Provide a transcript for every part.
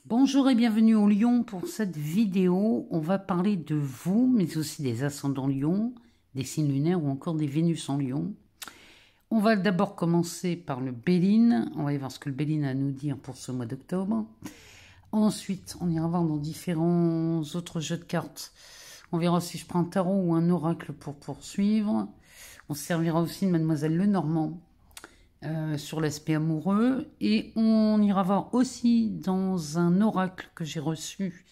Bonjour et bienvenue au Lion. Pour cette vidéo, on va parler de vous, mais aussi des ascendants Lion, des signes lunaires ou encore des Vénus en Lion. On va d'abord commencer par le Béline. On va y voir ce que le Béline a à nous dire pour ce mois d'octobre. Ensuite, on ira voir dans différents autres jeux de cartes. On verra si je prends un tarot ou un oracle pour poursuivre. On servira aussi de Mademoiselle Lenormand. Sur l'aspect amoureux, et on ira voir aussi dans un oracle que j'ai reçu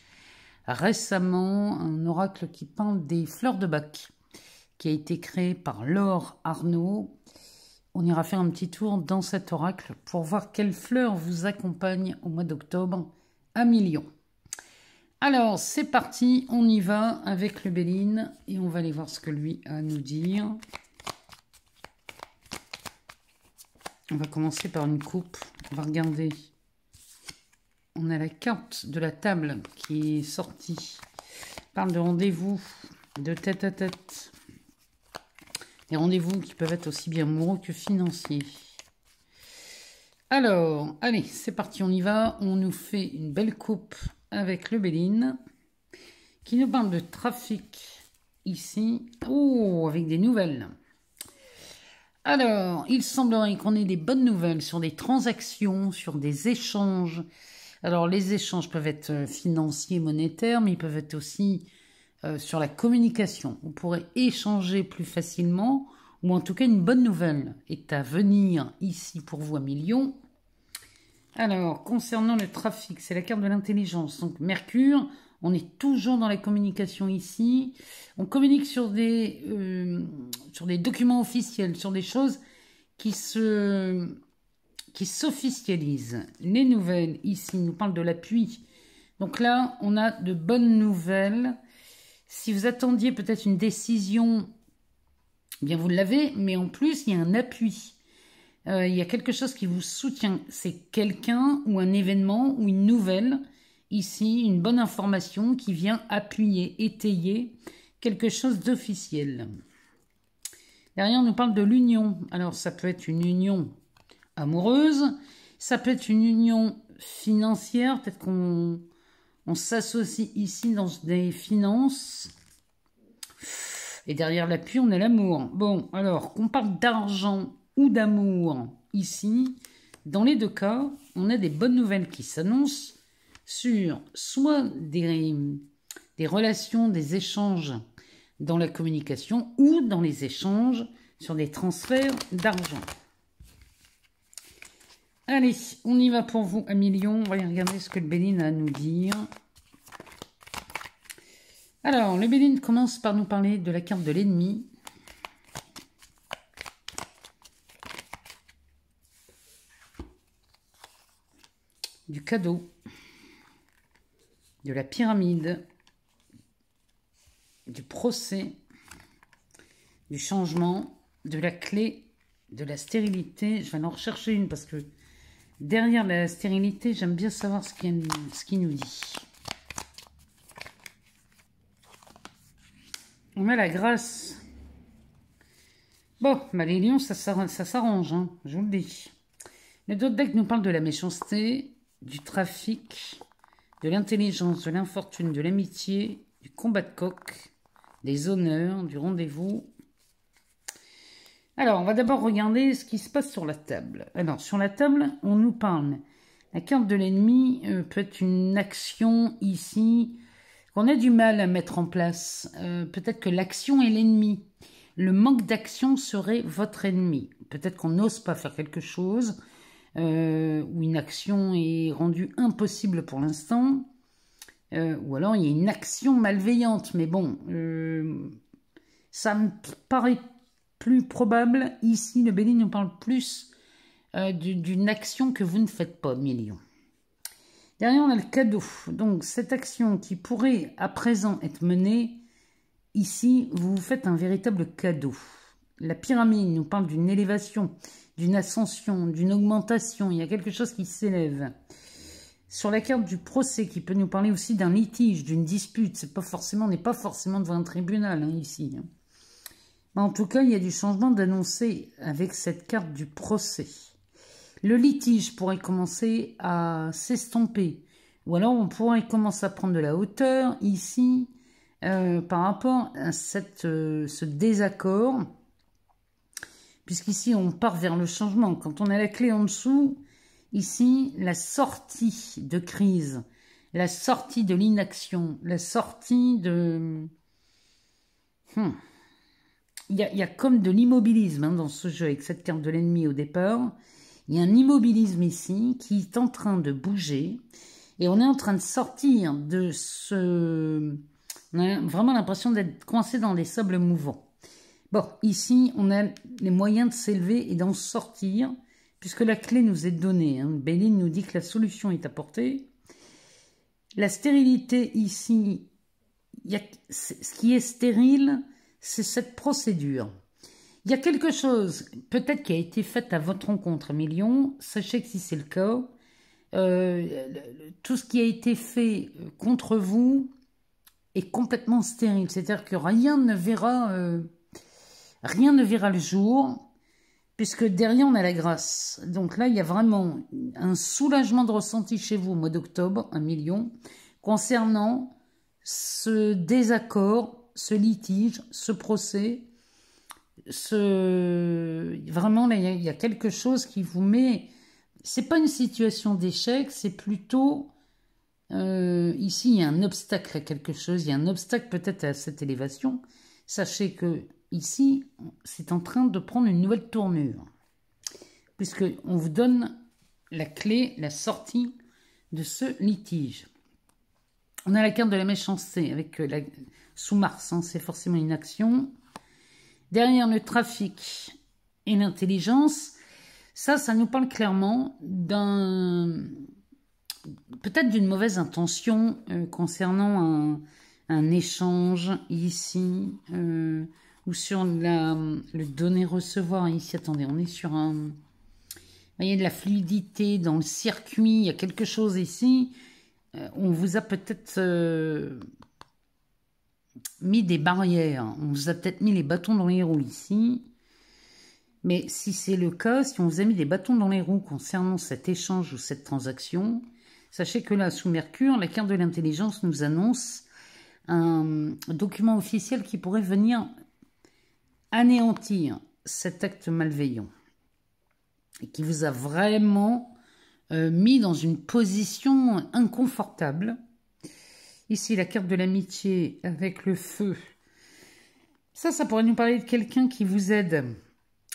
récemment, un oracle qui parle des fleurs de Bach, qui a été créé par Laure Arnaud. On ira faire un petit tour dans cet oracle pour voir quelles fleurs vous accompagnent au mois d'octobre à Million. Alors c'est parti, on y va avec le Béline et on va aller voir ce que lui a à nous dire. On va commencer par une coupe. On va regarder. On a la carte de la table qui est sortie. On parle de rendez-vous, de tête à tête. Des rendez-vous qui peuvent être aussi bien amoureux que financiers. Alors, allez, c'est parti, on y va. On nous fait une belle coupe avec le Béline qui nous parle de trafic ici. Oh, avec des nouvelles. Alors, il semblerait qu'on ait des bonnes nouvelles sur des transactions, sur des échanges. Alors, les échanges peuvent être financiers, monétaires, mais ils peuvent être aussi sur la communication. On pourrait échanger plus facilement, ou en tout cas, une bonne nouvelle est à venir ici pour vous à Million. Alors, concernant le trafic, c'est la carte de l'intelligence. Donc, Mercure, on est toujours dans la communication ici. On communique sur des documents officiels, sur des choses qui s'officialisent. Les nouvelles, ici, nous parlent de l'appui. Donc là, on a de bonnes nouvelles. Si vous attendiez peut-être une décision, eh bien vous l'avez, mais en plus, il y a un appui. Il y a quelque chose qui vous soutient. C'est quelqu'un ou un événement ou une nouvelle. Ici, une bonne information qui vient appuyer, étayer quelque chose d'officiel. Derrière, on nous parle de l'union. Alors, ça peut être une union amoureuse, ça peut être une union financière. Peut-être qu'on s'associe ici dans des finances. Et derrière l'appui, on a l'amour. Bon, alors, qu'on parle d'argent ou d'amour ici, dans les deux cas, on a des bonnes nouvelles qui s'annoncent sur soit des relations, des échanges dans la communication ou dans les échanges sur des transferts d'argent. Allez, on y va pour vous à Million. On va regarder ce que le Béline a à nous dire. Alors, le Béline commence par nous parler de la carte de l'ennemi. Du cadeau. De la pyramide, du procès, du changement, de la clé, de la stérilité. Je vais en rechercher une parce que derrière la stérilité, j'aime bien savoir ce qu'il nous dit. On a la grâce. Bon, bah les lions, ça s'arrange, hein, je vous le dis. Le dos de deck nous parle de la méchanceté, du trafic, de l'intelligence, de l'infortune, de l'amitié, du combat de coq, des honneurs, du rendez-vous. Alors, on va d'abord regarder ce qui se passe sur la table. Alors, sur la table, on nous parle. La carte de l'ennemi peut être une action ici qu'on a du mal à mettre en place. Peut-être que l'action est l'ennemi. Le manque d'action serait votre ennemi. Peut-être qu'on n'ose pas faire quelque chose. Où une action est rendue impossible pour l'instant, ou alors il y a une action malveillante, mais bon, ça me paraît plus probable. Ici, le Béline nous parle plus d'une action que vous ne faites pas, Million. Derrière, on a le cadeau. Donc, cette action qui pourrait à présent être menée, ici, vous faites un véritable cadeau. La pyramide nous parle d'une élévation, d'une ascension, d'une augmentation. Il y a quelque chose qui s'élève. Sur la carte du procès, qui peut nous parler aussi d'un litige, d'une dispute. On n'est pas forcément devant un tribunal hein, ici. Mais en tout cas, il y a du changement d'annoncer avec cette carte du procès. Le litige pourrait commencer à s'estomper. Ou alors on pourrait commencer à prendre de la hauteur ici par rapport à ce désaccord. Puisqu'ici on part vers le changement. Quand on a la clé en dessous, ici la sortie de crise, la sortie de l'inaction, la sortie de... Il y a comme de l'immobilisme hein, dans ce jeu avec cette carte de l'ennemi au départ. Il y a un immobilisme ici qui est en train de bouger et on est en train de sortir de ce... On a vraiment l'impression d'être coincé dans des sables mouvants. Bon, ici, on a les moyens de s'élever et d'en sortir puisque la clé nous est donnée. Hein. Béline nous dit que la solution est apportée. La stérilité ici, ce qui est stérile, c'est cette procédure. Il y a quelque chose, peut-être qui a été fait à votre rencontre, Million. Sachez que si c'est le cas, tout ce qui a été fait contre vous est complètement stérile. C'est-à-dire que rien ne verra le jour, puisque derrière on a la grâce. Donc là, il y a vraiment un soulagement de ressenti chez vous au mois d'octobre, 1 million, concernant ce désaccord, ce litige, ce procès. Vraiment, là, il y a quelque chose qui vous met... C'est pas une situation d'échec, c'est plutôt... ici, il y a un obstacle à quelque chose, il y a un obstacle peut-être à cette élévation. Sachez que ici, c'est en train de prendre une nouvelle tournure. Puisqu'on vous donne la clé, la sortie de ce litige. On a la carte de la méchanceté avec sous Mars, hein, c'est forcément une action. Derrière le trafic et l'intelligence, ça nous parle clairement peut-être d'une mauvaise intention concernant un échange ici, ou sur le donner-recevoir. Ici, attendez, on est sur vous voyez, de la fluidité dans le circuit, il y a quelque chose ici. On vous a peut-être... mis des barrières, on vous a peut-être mis les bâtons dans les roues ici, mais si c'est le cas, si on vous a mis des bâtons dans les roues concernant cet échange ou cette transaction, sachez que là, sous Mercure, la carte de l'intelligence nous annonce un document officiel qui pourrait venir anéantir cet acte malveillant et qui vous a vraiment mis dans une position inconfortable. Ici, la carte de l'amitié avec le feu. Ça pourrait nous parler de quelqu'un qui vous aide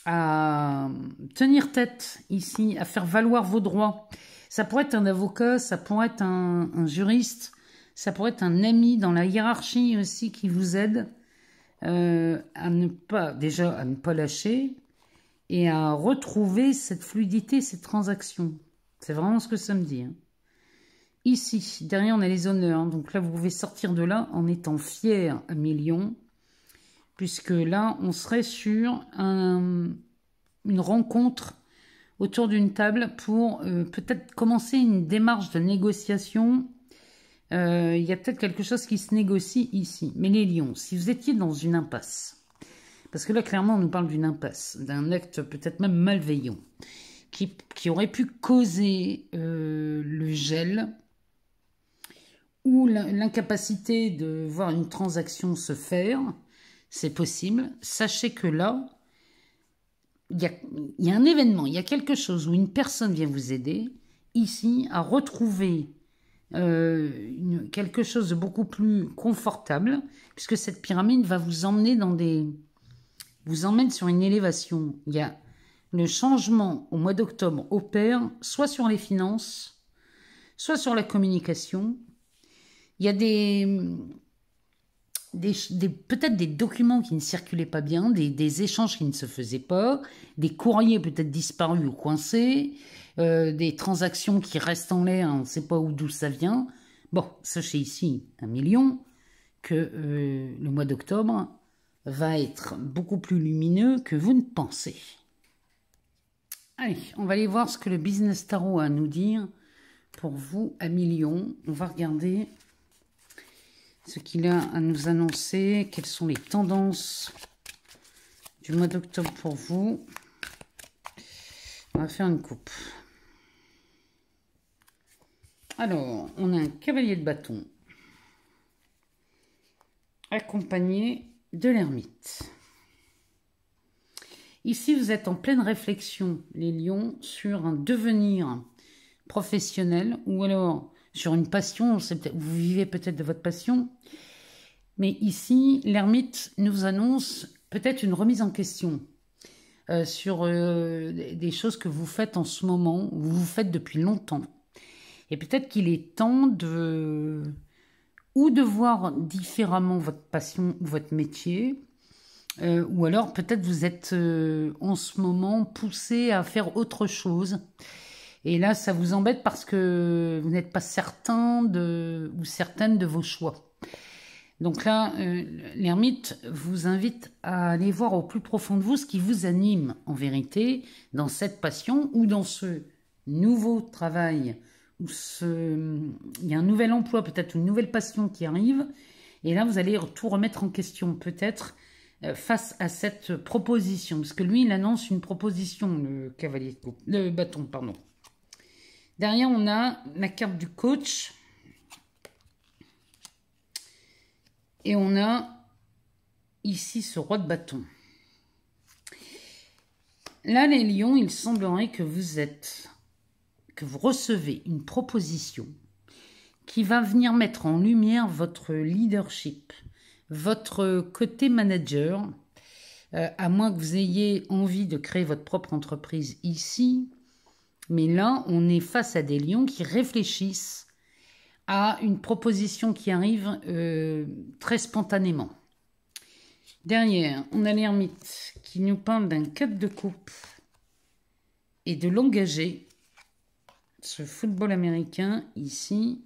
à tenir tête ici, à faire valoir vos droits. Ça pourrait être un avocat, ça pourrait être un juriste, ça pourrait être un ami dans la hiérarchie aussi qui vous aide à ne pas lâcher et à retrouver cette fluidité, cette transaction. C'est vraiment ce que ça me dit. Hein. Ici, derrière, on a les honneurs. Donc là, vous pouvez sortir de là en étant fier à million. Puisque là, on serait sur une rencontre autour d'une table pour peut-être commencer une démarche de négociation. Il y a peut-être quelque chose qui se négocie ici. Mais les lions, si vous étiez dans une impasse, parce que là, clairement, on nous parle d'une impasse, d'un acte peut-être même malveillant, qui aurait pu causer le gel ou l'incapacité de voir une transaction se faire, c'est possible. Sachez que là, il y a un événement, il y a quelque chose où une personne vient vous aider, ici, à retrouver quelque chose de beaucoup plus confortable, puisque cette pyramide va vous emmener vous emmène sur une élévation. Il y a le changement au mois d'octobre opère soit sur les finances, soit sur la communication. Il y a peut-être des documents qui ne circulaient pas bien, des échanges qui ne se faisaient pas, des courriers peut-être disparus ou coincés, des transactions qui restent en l'air, on ne sait pas d'où ça vient. Bon, sachez ici, 1 million, que le mois d'octobre va être beaucoup plus lumineux que vous ne pensez. Allez, on va aller voir ce que le Business Tarot a à nous dire pour vous, à million. On va regarder ce qu'il a à nous annoncer, quelles sont les tendances du mois d'octobre pour vous. On va faire une coupe. Alors, on a un cavalier de bâton accompagné de l'ermite. Ici, vous êtes en pleine réflexion, les lions, sur un devenir professionnel ou alors sur une passion. Vous vivez peut-être de votre passion. Mais ici, l'ermite nous annonce peut-être une remise en question sur des choses que vous faites en ce moment, ou vous faites depuis longtemps. Et peut-être qu'il est temps de voir différemment votre passion ou votre métier, ou alors peut-être vous êtes en ce moment poussé à faire autre chose. Et là, ça vous embête parce que vous n'êtes pas certain ou certaine de vos choix. Donc là, l'ermite vous invite à aller voir au plus profond de vous ce qui vous anime en vérité dans cette passion ou dans ce nouveau travail. Il y a un nouvel emploi, peut-être une nouvelle passion qui arrive. Et là, vous allez tout remettre en question peut-être face à cette proposition. Parce que lui, il annonce une proposition, le cavalier de bâton, pardon. Derrière, on a la carte du coach. Et on a ici ce roi de bâton. Là, les lions, il semblerait que vous recevez une proposition qui va venir mettre en lumière votre leadership, votre côté manager, à moins que vous ayez envie de créer votre propre entreprise ici. Mais là, on est face à des lions qui réfléchissent à une proposition qui arrive très spontanément. Derrière, on a l'ermite qui nous parle d'un 4 de coupe et de l'engagé. Ce football américain ici.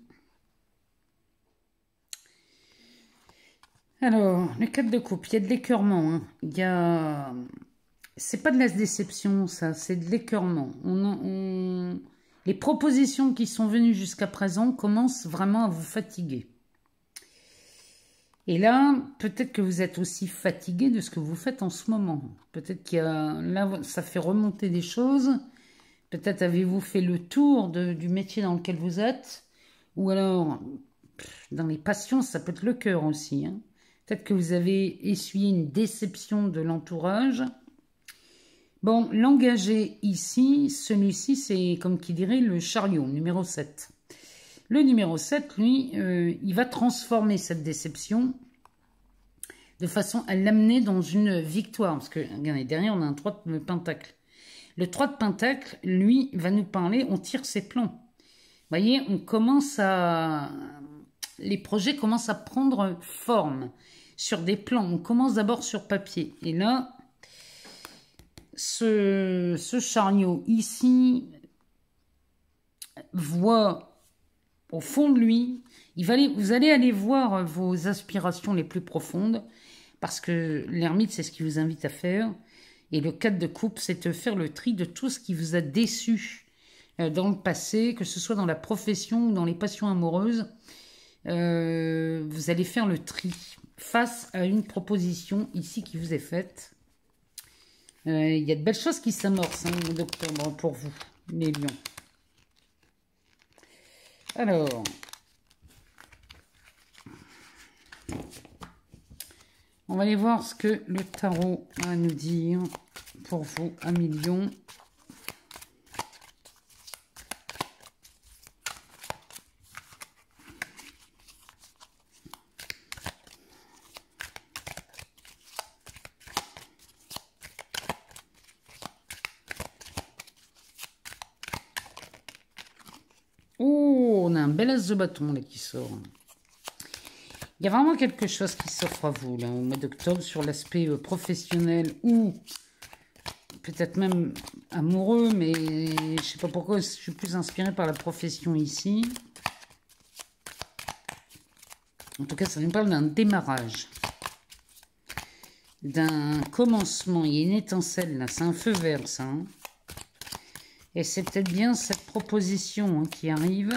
Alors, le 4 de coupe, il y a de l'écœurement. Hein. C'est pas de la déception, ça, c'est de l'écœurement. Les propositions qui sont venues jusqu'à présent commencent vraiment à vous fatiguer. Et là, peut-être que vous êtes aussi fatigué de ce que vous faites en ce moment. Peut-être là, ça fait remonter des choses. Peut-être avez-vous fait le tour du métier dans lequel vous êtes. Ou alors, dans les passions, ça peut être le cœur aussi. Hein. Peut-être que vous avez essuyé une déception de l'entourage. Bon, l'engagé ici, celui-ci, c'est comme qui dirait le chariot, numéro 7. Le numéro 7, lui, il va transformer cette déception de façon à l'amener dans une victoire. Parce que, regardez, derrière, on a un 3 de pentacle. Le 3 de pentacle, lui, va nous parler, on tire ses plans. Vous voyez, les projets commencent à prendre forme sur des plans. On commence d'abord sur papier. Et là, ce chariot ici voit au fond de lui, vous allez aller voir vos aspirations les plus profondes, parce que l'ermite, c'est ce qui vous invite à faire. Et le 4 de coupe, c'est de faire le tri de tout ce qui vous a déçu dans le passé, que ce soit dans la profession ou dans les passions amoureuses. Vous allez faire le tri face à une proposition ici qui vous est faite. Il y a de belles choses qui s'amorcent au mois d'octobre pour vous, les lions. Alors, on va aller voir ce que le tarot a à nous dire pour vous, amis lions. Oh, on a un bel as de bâton là qui sort. Il y a vraiment quelque chose qui s'offre à vous là au mois d'octobre sur l'aspect professionnel ou peut-être même amoureux, mais je ne sais pas pourquoi je suis plus inspirée par la profession ici. En tout cas, ça nous parle d'un démarrage, d'un commencement. Il y a une étincelle là, c'est un feu vert ça. Hein. Et c'est peut-être bien cette proposition hein, qui arrive.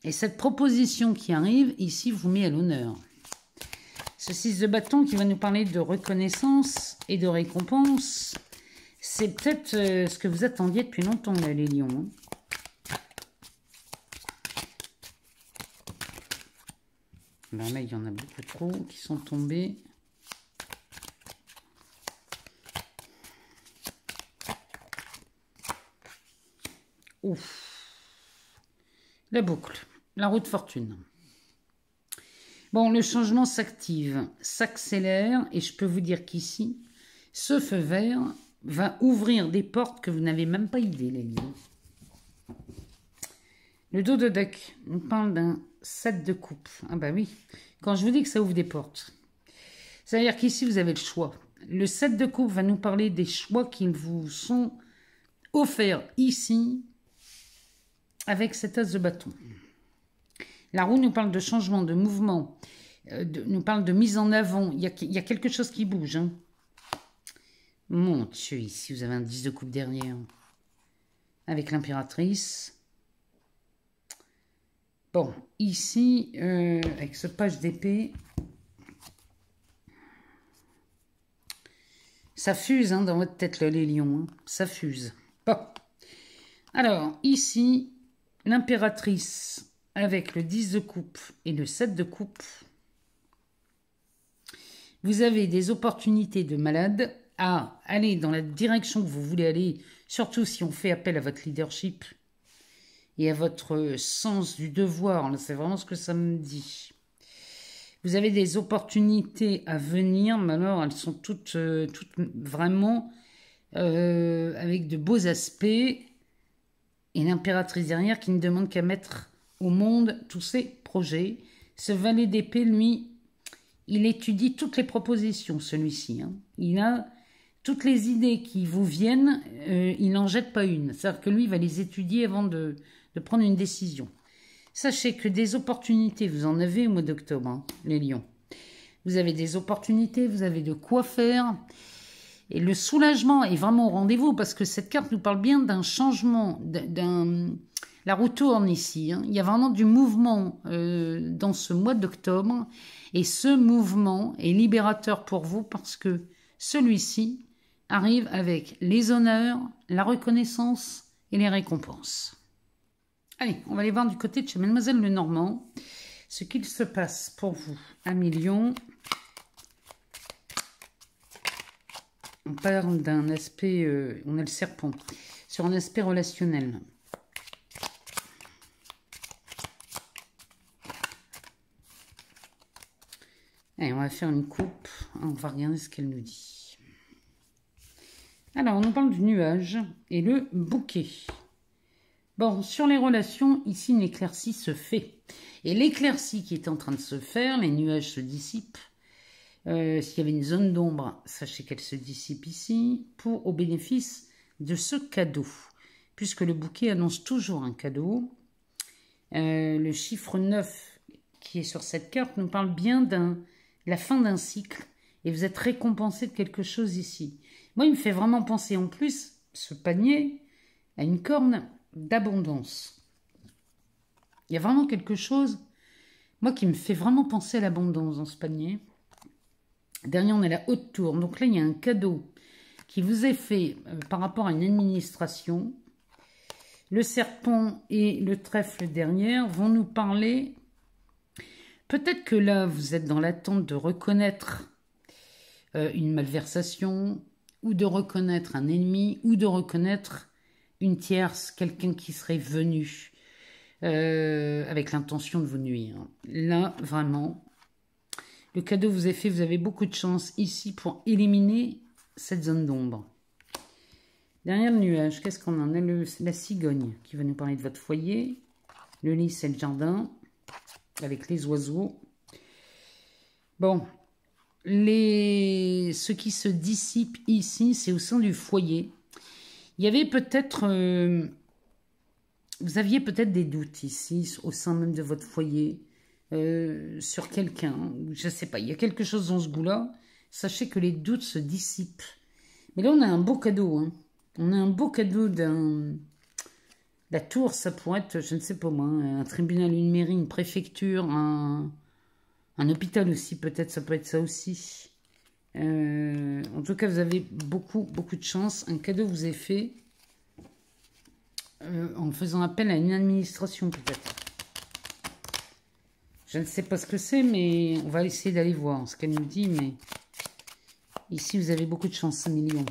Et cette proposition qui arrive, ici, vous met à l'honneur. Ce 6 de bâton qui va nous parler de reconnaissance et de récompense. C'est peut-être ce que vous attendiez depuis longtemps, là, les lions. Hein. Ben là, il y en a beaucoup trop qui sont tombés. Ouf. La boucle. La roue de fortune. Bon, le changement s'active, s'accélère, et je peux vous dire qu'ici, ce feu vert va ouvrir des portes que vous n'avez même pas idée, les lions. Le dos de deck nous parle d'un 7 de coupe. Ah bah oui, quand je vous dis que ça ouvre des portes. C'est-à-dire qu'ici, vous avez le choix. Le 7 de coupe va nous parler des choix qui vous sont offerts ici, avec cet as de bâton. La roue nous parle de changement, de mouvement, nous parle de mise en avant. Il y a quelque chose qui bouge. Hein. Mon Dieu, ici, vous avez un 10 de coupe derrière. Avec l'impératrice. Bon, ici, avec ce page d'épée, ça fuse hein, dans votre tête, là, les lions. Hein. Ça fuse. Bon. Alors, ici, l'impératrice avec le 10 de coupe et le 7 de coupe. Vous avez des opportunités de malade à aller dans la direction que vous voulez aller, surtout si on fait appel à votre leadership et à votre sens du devoir. C'est vraiment ce que ça me dit. Vous avez des opportunités à venir, mais alors elles sont toutes vraiment avec de beaux aspects. Et l'impératrice derrière qui ne demande qu'à mettre au monde tous ses projets. Ce valet d'épée, lui, il étudie toutes les propositions, celui-ci. Hein. Il a toutes les idées qui vous viennent, il n'en jette pas une. C'est-à-dire que lui, il va les étudier avant de prendre une décision. Sachez que des opportunités, vous en avez au mois d'octobre, hein, les lions. Vous avez des opportunités, vous avez de quoi faire. Et le soulagement est vraiment au rendez-vous parce que cette carte nous parle bien d'un changement, la roue tourne ici. Hein. Il y a vraiment du mouvement dans ce mois d'octobre. Et ce mouvement est libérateur pour vous parce que celui-ci arrive avec les honneurs, la reconnaissance et les récompenses. Allez, on va aller voir du côté de chez Mademoiselle Lenormand ce qu'il se passe pour vous. 1 million. On parle d'un aspect, on a le serpent, sur un aspect relationnel. Allez, on va faire une coupe, on va regarder ce qu'elle nous dit. Alors, on nous parle du nuage et le bouquet. Bon, sur les relations, ici, une éclaircie se fait. Et l'éclaircie qui est en train de se faire, les nuages se dissipent. S'il y avait une zone d'ombre, sachez qu'elle se dissipe ici, au bénéfice de ce cadeau. Puisque le bouquet annonce toujours un cadeau. Le chiffre 9 qui est sur cette carte nous parle bien de la fin d'un cycle. Et vous êtes récompensé de quelque chose ici. Moi, il me fait vraiment penser en plus, ce panier, à une corne d'abondance. Il y a vraiment quelque chose, moi, qui me fait vraiment penser à l'abondance dans ce panier. Derrière, on a la haute tour. Donc là, il y a un cadeau qui vous est fait par rapport à une administration. Le serpent et le trèfle derrière vont nous parler. Peut-être que là, vous êtes dans l'attente de reconnaître une malversation, ou de reconnaître un ennemi, ou de reconnaître une tierce, quelqu'un qui serait venu avec l'intention de vous nuire. Là, vraiment, le cadeau vous est fait, vous avez beaucoup de chance ici pour éliminer cette zone d'ombre. Derrière le nuage, qu'est-ce qu'on en a? La cigogne qui va nous parler de votre foyer. Le lys et le jardin, avec les oiseaux. Bon, ce qui se dissipe ici, c'est au sein du foyer. Il y avait peut-être... vous aviez peut-être des doutes ici, au sein même de votre foyer, sur quelqu'un. Je ne sais pas, il y a quelque chose dans ce goût-là. Sachez que les doutes se dissipent. Mais là, on a un beau cadeau. Hein. On a un beau cadeau d'un... La tour, ça pourrait être, je ne sais pas moi, un tribunal, une mairie, une préfecture, un hôpital aussi, peut-être, ça peut être ça aussi. En tout cas, vous avez beaucoup de chance. Un cadeau vous est fait en faisant appel à une administration peut-être. Je ne sais pas ce que c'est, mais on va essayer d'aller voir ce qu'elle nous dit. Mais ici, vous avez beaucoup de chance, 5 millions.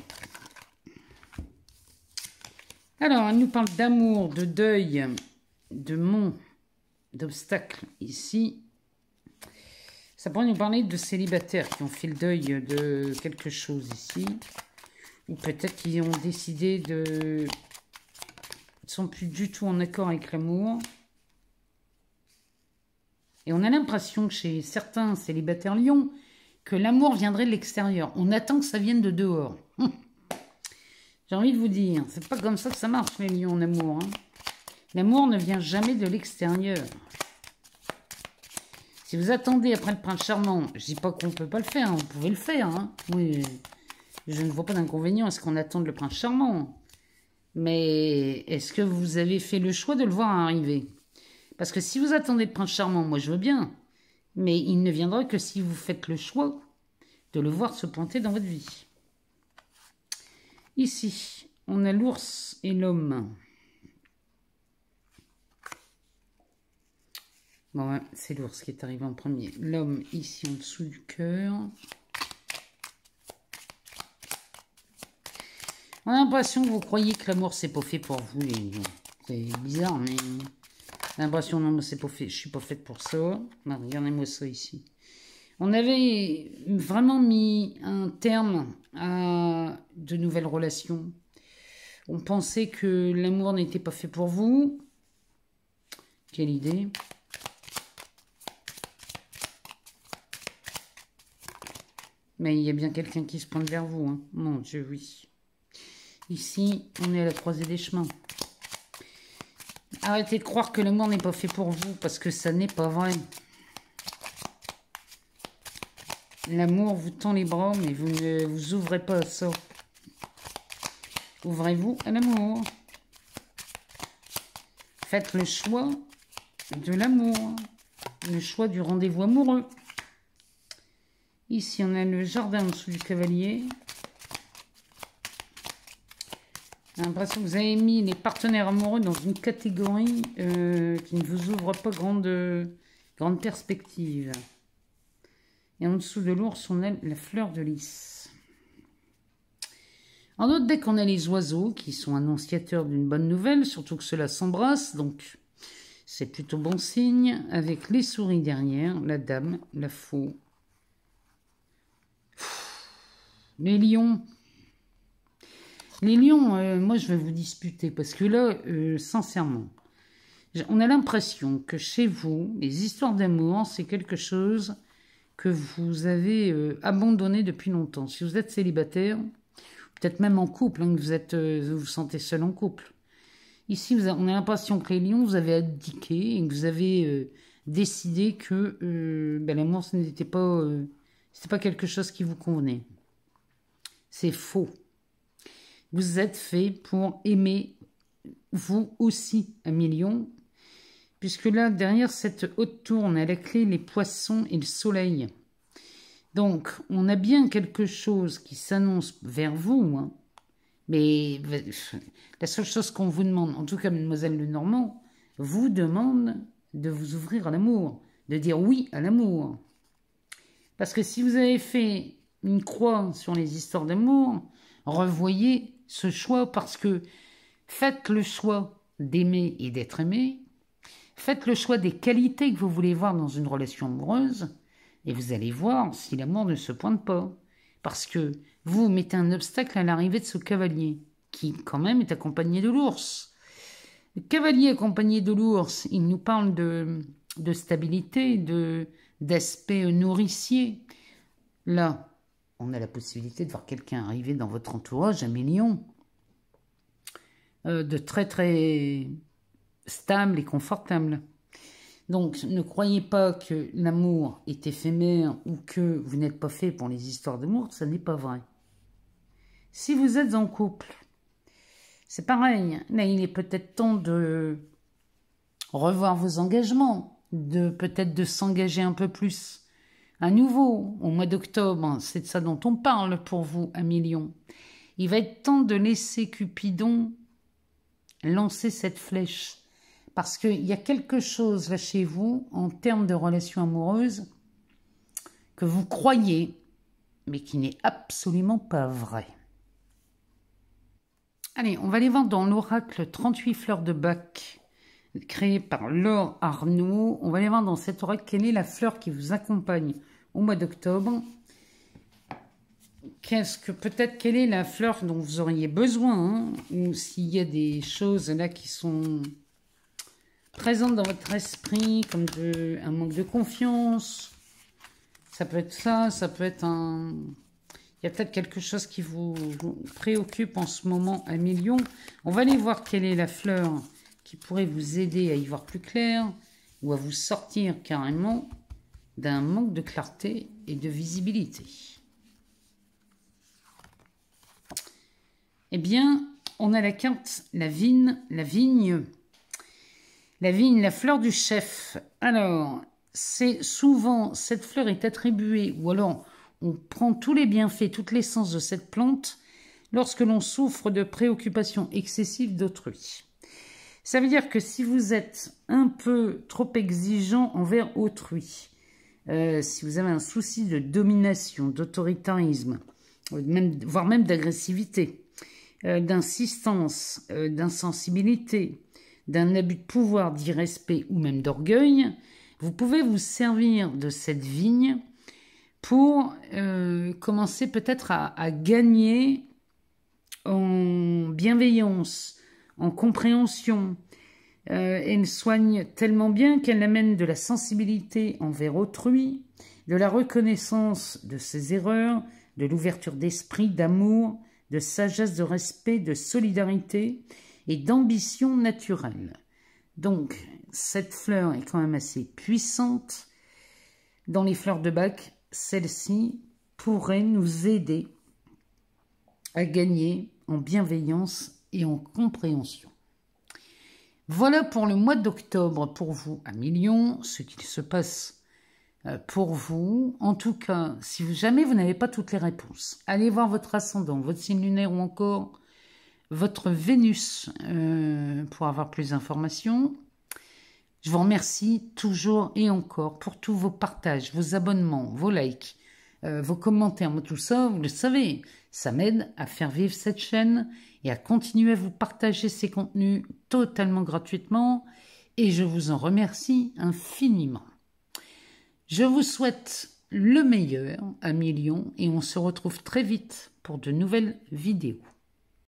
Alors, elle nous parle d'amour, de deuil, de mont, d'obstacles ici. Ça pourrait nous parler de célibataires qui ont fait le deuil de quelque chose ici. Ou peut-être qu'ils ont décidé de... Ils ne sont plus du tout en accord avec l'amour. Et on a l'impression que chez certains célibataires lions, que l'amour viendrait de l'extérieur. On attend que ça vienne de dehors. J'ai envie de vous dire, c'est pas comme ça que ça marche les lions en amour. Hein. L'amour ne vient jamais de l'extérieur. Si vous attendez après le prince charmant, je dis pas qu'on peut pas le faire, vous pouvez le faire. Hein. Oui, je ne vois pas d'inconvénient à ce qu'on attende le prince charmant. Mais est-ce que vous avez fait le choix de le voir arriver? Parce que si vous attendez le prince charmant, moi je veux bien. Mais il ne viendra que si vous faites le choix de le voir se pointer dans votre vie. Ici, on a l'ours et l'homme. Bon, ouais, c'est l'ours qui est arrivé en premier. L'homme ici en dessous du cœur. On a l'impression que vous croyez que l'amour c'est pas fait pour vous, les lions. C'est bizarre, mais j'ai l'impression non, c'est pas fait. Je suis pas faite pour ça. Non, regardez-moi ça ici. On avait vraiment mis un terme à de nouvelles relations. On pensait que l'amour n'était pas fait pour vous. Quelle idée. Mais il y a bien quelqu'un qui se pointe vers vous. Hein. Mon Dieu, oui. Ici, on est à la croisée des chemins. Arrêtez de croire que l'amour n'est pas fait pour vous, parce que ça n'est pas vrai. L'amour vous tend les bras, mais vous ne vous ouvrez pas à ça. Ouvrez-vous à l'amour. Faites le choix de l'amour. Le choix du rendez-vous amoureux. Ici, on a le jardin en dessous du cavalier. J'ai l'impression que vous avez mis les partenaires amoureux dans une catégorie qui ne vous ouvre pas grande perspective. Et en dessous de l'ours, on a la fleur de lys. En autre deck, on a les oiseaux qui sont annonciateurs d'une bonne nouvelle, surtout que cela s'embrasse, donc c'est plutôt bon signe. Avec les souris derrière, la dame, la faux. Les lions. Les lions, moi je vais vous disputer parce que là, sincèrement, on a l'impression que chez vous, les histoires d'amour, c'est quelque chose que vous avez abandonné depuis longtemps. Si vous êtes célibataire, peut-être même en couple, hein, que vous vous sentez seul en couple. Ici, on a l'impression que les lions, vous avez abdiqué et que vous avez décidé que l'amour, ce n'était pas, c'était pas quelque chose qui vous convenait. C'est faux. Vous êtes fait pour aimer, vous aussi, un million. Puisque là, derrière cette haute tour, on a à la clé les poissons et le soleil. Donc, on a bien quelque chose qui s'annonce vers vous. Hein. Mais la seule chose qu'on vous demande, en tout cas, Mademoiselle Lenormand, vous demande de vous ouvrir à l'amour, de dire oui à l'amour. Parce que si vous avez fait une croix sur les histoires d'amour, revoyez ce choix parce que faites le choix d'aimer et d'être aimé. Faites le choix des qualités que vous voulez voir dans une relation amoureuse et vous allez voir si l'amour ne se pointe pas. Parce que vous mettez un obstacle à l'arrivée de ce cavalier qui, quand même, est accompagné de l'ours. Le cavalier accompagné de l'ours, il nous parle de stabilité, d'aspect nourricier. Là, on a la possibilité de voir quelqu'un arriver dans votre entourage, un million, de très très stable et confortable. Donc, ne croyez pas que l'amour est éphémère ou que vous n'êtes pas fait pour les histoires d'amour, ça n'est pas vrai. Si vous êtes en couple, c'est pareil. Là, il est peut-être temps de revoir vos engagements, peut-être de s'engager un peu plus à nouveau au mois d'octobre, c'est de ça dont on parle pour vous, un million. Il va être temps de laisser Cupidon lancer cette flèche. Parce qu'il y a quelque chose là chez vous, en termes de relations amoureuses, que vous croyez, mais qui n'est absolument pas vrai. Allez, on va aller voir dans l'oracle 38 fleurs de Bach, créé par Laure Arnaud. On va aller voir dans cet oracle quelle est la fleur qui vous accompagne au mois d'octobre. Peut-être quelle est la fleur dont vous auriez besoin, hein, ou s'il y a des choses là qui sont présentes dans votre esprit, comme un manque de confiance. Ça peut être ça peut être un... Il y a peut-être quelque chose qui vous préoccupe en ce moment, un million. On va aller voir quelle est la fleur qui pourrait vous aider à y voir plus clair ou à vous sortir carrément d'un manque de clarté et de visibilité. Eh bien, on a la carte, la vigne, la fleur du chef. Alors, c'est souvent, cette fleur est attribuée, ou alors on prend tous les bienfaits, toute l'essence de cette plante lorsque l'on souffre de préoccupations excessives d'autrui. Ça veut dire que si vous êtes un peu trop exigeant envers autrui, si vous avez un souci de domination, d'autoritarisme, voire même d'agressivité, d'insistance, d'insensibilité, d'un abus de pouvoir, d'irrespect ou même d'orgueil, vous pouvez vous servir de cette vigne pour commencer peut-être à gagner en bienveillance, en compréhension. Elle soigne tellement bien qu'elle amène de la sensibilité envers autrui, de la reconnaissance de ses erreurs, de l'ouverture d'esprit, d'amour, de sagesse, de respect, de solidarité et d'ambition naturelle. Donc, cette fleur est quand même assez puissante. Dans les fleurs de Bach, celle-ci pourrait nous aider à gagner en bienveillance et en compréhension. Voilà pour le mois d'octobre pour vous, un million, ce qu'il se passe pour vous. En tout cas, si jamais vous n'avez pas toutes les réponses, allez voir votre ascendant, votre signe lunaire ou encore votre Vénus pour avoir plus d'informations. Je vous remercie toujours et encore pour tous vos partages, vos abonnements, vos likes, vos commentaires. Moi, tout ça, vous le savez, ça m'aide à faire vivre cette chaîne et à continuer à vous partager ces contenus totalement gratuitement. Et je vous en remercie infiniment. Je vous souhaite le meilleur, un million, et on se retrouve très vite pour de nouvelles vidéos.